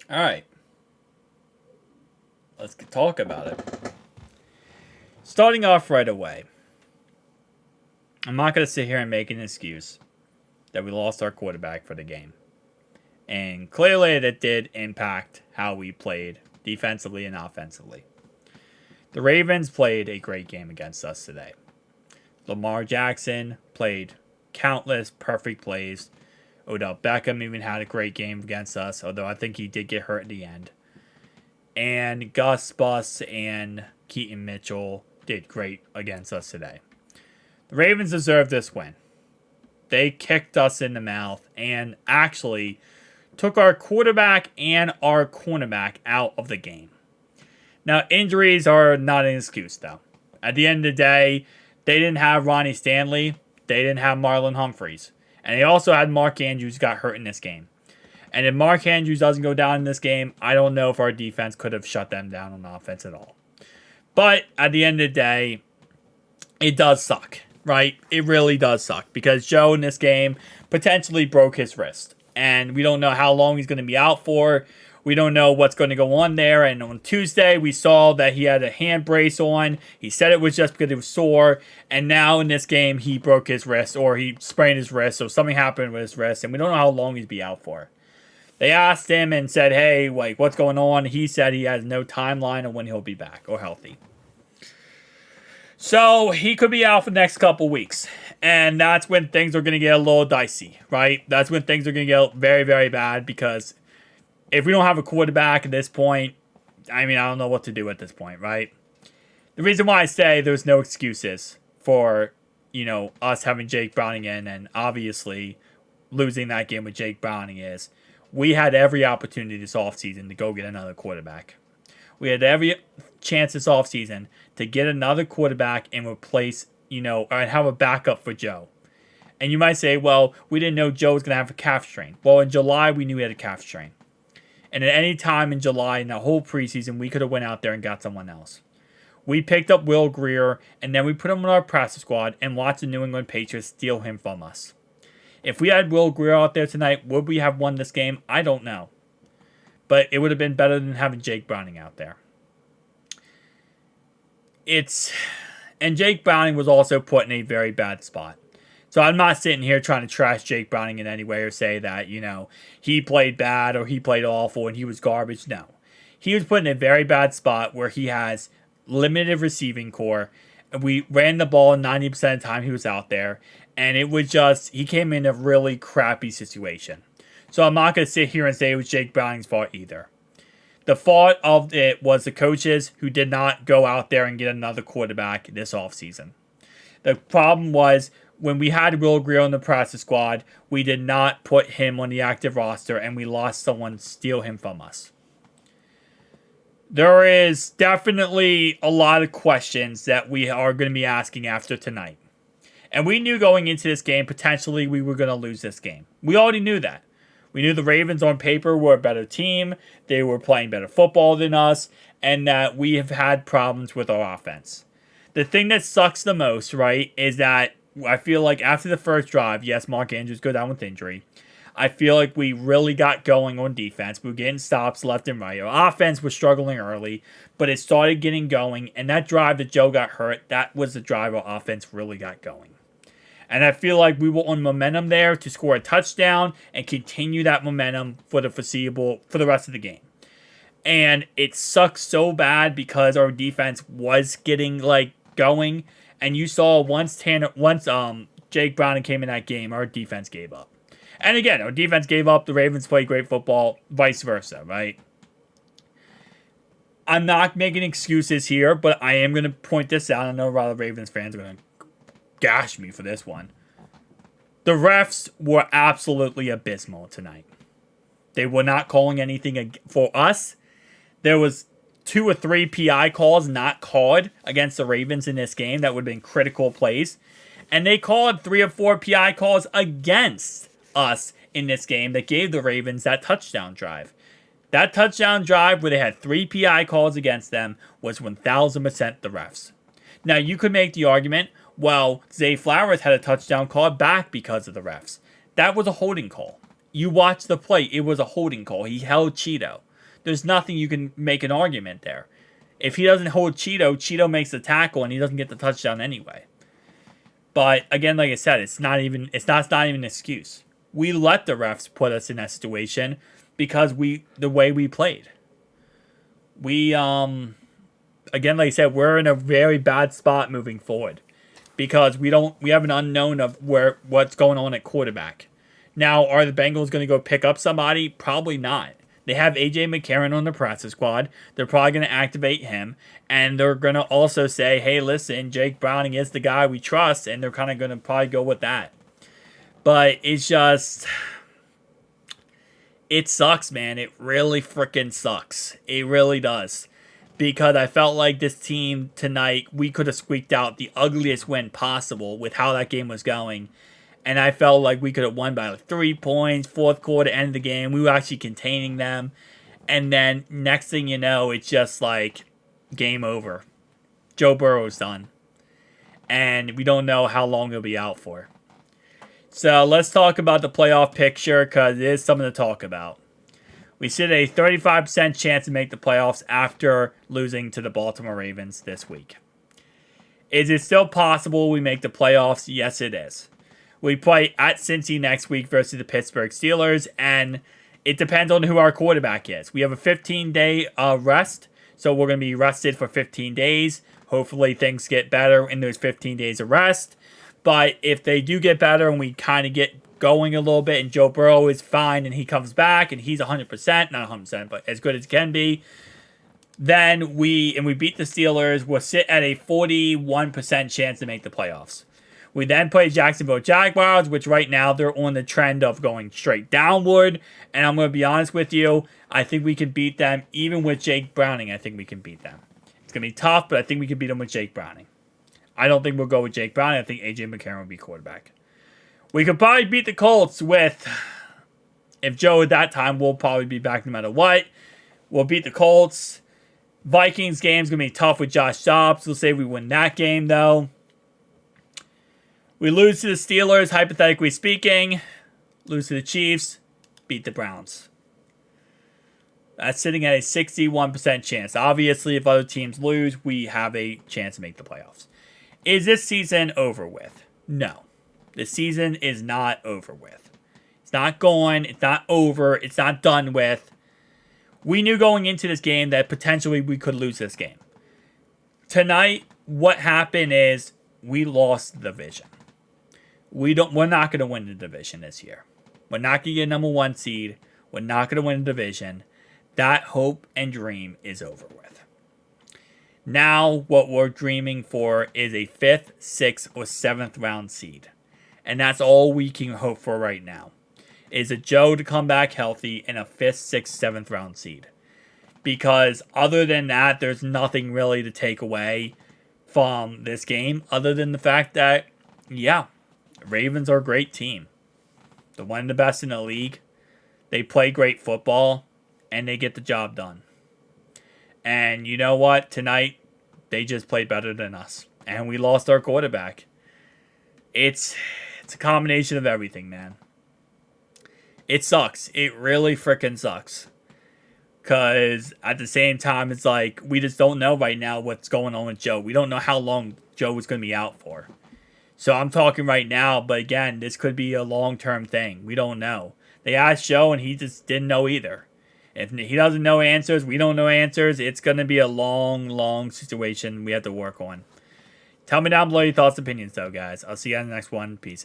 All right, let's talk about it. Starting off right away, I'm not going to sit here and make an excuse that we lost our quarterback for the game. And clearly, that did impact how we played defensively and offensively. The Ravens played a great game against us today. Lamar Jackson played countless perfect plays. Odell Beckham even had a great game against us, although I think he did get hurt at the end. And Gus Bus and Keaton Mitchell did great against us today. The Ravens deserve this win. They kicked us in the mouth and actually took our quarterback and our cornerback out of the game. Now, injuries are not an excuse, though. At the end of the day, they didn't have Ronnie Stanley. They didn't have Marlon Humphreys. And they also had Mark Andrews got hurt in this game. And if Mark Andrews doesn't go down in this game, I don't know if our defense could have shut them down on offense at all. But at the end of the day, it does suck, right? It really does suck because Joe in this game potentially broke his wrist. And we don't know how long he's going to be out for. We don't know what's going to go on there. And on Tuesday, we saw that he had a hand brace on. He said it was just because it was sore. And now in this game, he broke his wrist or he sprained his wrist. So something happened with his wrist. And we don't know how long he's be out for. They asked him and said, hey, like, what's going on? He said he has no timeline of when he'll be back or healthy. So he could be out for the next couple weeks. And that's when things are going to get a little dicey, right? That's when things are going to get very, very bad because if we don't have a quarterback at this point, I mean, I don't know what to do at this point, right? The reason why I say there's no excuses for, us having Jake Browning in and obviously losing that game with Jake Browning is we had every opportunity this offseason to go get another quarterback. We had every chance this offseason to get another quarterback and replace, or have a backup for Joe. And you might say, well, we didn't know Joe was going to have a calf strain. Well, in July, we knew he had a calf strain. And at any time in July, in the whole preseason, we could have went out there and got someone else. We picked up Will Grier, and then we put him on our practice squad and watched the New England Patriots steal him from us. If we had Will Grier out there tonight, would we have won this game? I don't know. But it would have been better than having Jake Browning out there. And Jake Browning was also put in a very bad spot. So I'm not sitting here trying to trash Jake Browning in any way or say that, he played bad or he played awful and he was garbage. No. He was put in a very bad spot where he has limited receiving core. We ran the ball 90% of the time he was out there. And it was just, he came in a really crappy situation. So I'm not going to sit here and say it was Jake Browning's fault either. The fault of it was the coaches who did not go out there and get another quarterback this offseason. The problem was when we had Will Grier on the practice squad, we did not put him on the active roster and we lost someone to steal him from us. There is definitely a lot of questions that we are going to be asking after tonight. And we knew going into this game, potentially we were going to lose this game. We already knew that. We knew the Ravens on paper were a better team. They were playing better football than us. And that we have had problems with our offense. The thing that sucks the most, right, is that I feel like after the first drive, yes, Mark Andrews go down with injury. I feel like we really got going on defense. We were getting stops left and right. Our offense was struggling early, but it started getting going. And that drive that Joe got hurt, that was the drive our offense really got going. And I feel like we were on momentum there to score a touchdown and continue that momentum for the rest of the game. And it sucks so bad because our defense was getting going. And you saw once Jake Browning came in that game, our defense gave up. And again, our defense gave up. The Ravens played great football, vice versa, right? I'm not making excuses here, but I am going to point this out. I know a lot of Ravens fans are going to gash me for this one. The refs were absolutely abysmal tonight. They were not calling anything for us. There was 2 or 3 PI calls not called against the Ravens in this game that would have been critical plays. And they called 3 or 4 PI calls against us in this game that gave the Ravens that touchdown drive. That touchdown drive where they had 3 PI calls against them was 1,000% the refs. Now, you could make the argument, well, Zay Flowers had a touchdown called back because of the refs. That was a holding call. You watched the play. It was a holding call. He held Cheeto. There's nothing you can make an argument there. If he doesn't hold Cheeto makes the tackle and he doesn't get the touchdown anyway. But again, like I said, it's not even an excuse. We let the refs put us in that situation because the way we played. We again, like I said, we're in a very bad spot moving forward because we have an unknown of what's going on at quarterback. Now, are the Bengals going to go pick up somebody? Probably not. They have A.J. McCarron on the practice squad. They're probably going to activate him. And they're going to also say, hey, listen, Jake Browning is the guy we trust. And they're kind of going to probably go with that. But it's just... It sucks, man. It really freaking sucks. It really does. Because I felt like this team tonight, we could have squeaked out the ugliest win possible with how that game was going. And I felt like we could have won by like 3 points, fourth quarter, end of the game. We were actually containing them. And then next thing you know, it's just like game over. Joe Burrow's done. And we don't know how long he'll be out for. So let's talk about the playoff picture because it is something to talk about. We sit a 35% chance to make the playoffs after losing to the Baltimore Ravens this week. Is it still possible we make the playoffs? Yes, it is. We play at Cincy next week versus the Pittsburgh Steelers, and it depends on who our quarterback is. We have a 15-day rest, so we're going to be rested for 15 days. Hopefully things get better in those 15 days of rest. But if they do get better and we kind of get going a little bit and Joe Burrow is fine and he comes back and he's 100%, not 100%, but as good as can be, then we beat the Steelers, we'll sit at a 41% chance to make the playoffs. We then play Jacksonville Jaguars, which right now they're on the trend of going straight downward. And I'm going to be honest with you, I think we can beat them. Even with Jake Browning, I think we can beat them. It's going to be tough, but I think we can beat them with Jake Browning. I don't think we'll go with Jake Browning. I think A.J. McCarron will be quarterback. We could probably beat the Colts with, if Joe at that time, we'll probably be back no matter what. We'll beat the Colts. Vikings game's going to be tough with Josh Dobbs. We'll say we win that game, though. We lose to the Steelers, hypothetically speaking. Lose to the Chiefs. Beat the Browns. That's sitting at a 61% chance. Obviously, if other teams lose, we have a chance to make the playoffs. Is this season over with? No. The season is not over with. It's not gone. It's not over. It's not done with. We knew going into this game that potentially we could lose this game. Tonight, what happened is we lost the division. We're not going to win the division this year. We're not going to get number 1 seed. We're not going to win the division. That hope and dream is over with. Now, what we're dreaming for is a 5th, 6th, or 7th round seed. And that's all we can hope for right now. Is a Joe to come back healthy and a 5th, 6th, 7th round seed. Because other than that, there's nothing really to take away from this game. Other than the fact that, yeah, Ravens are a great team. They're one of the best in the league. They play great football. And they get the job done. And you know what? Tonight, they just played better than us. And we lost our quarterback. It's a combination of everything, man. It sucks. It really freaking sucks. Because at the same time, it's like, we just don't know right now what's going on with Joe. We don't know how long Joe was going to be out for. So I'm talking right now, but again, this could be a long-term thing. We don't know. They asked Joe, and he just didn't know either. If he doesn't know answers, we don't know answers. It's going to be a long, long situation we have to work on. Tell me down below your thoughts and opinions, though, guys. I'll see you on the next one. Peace.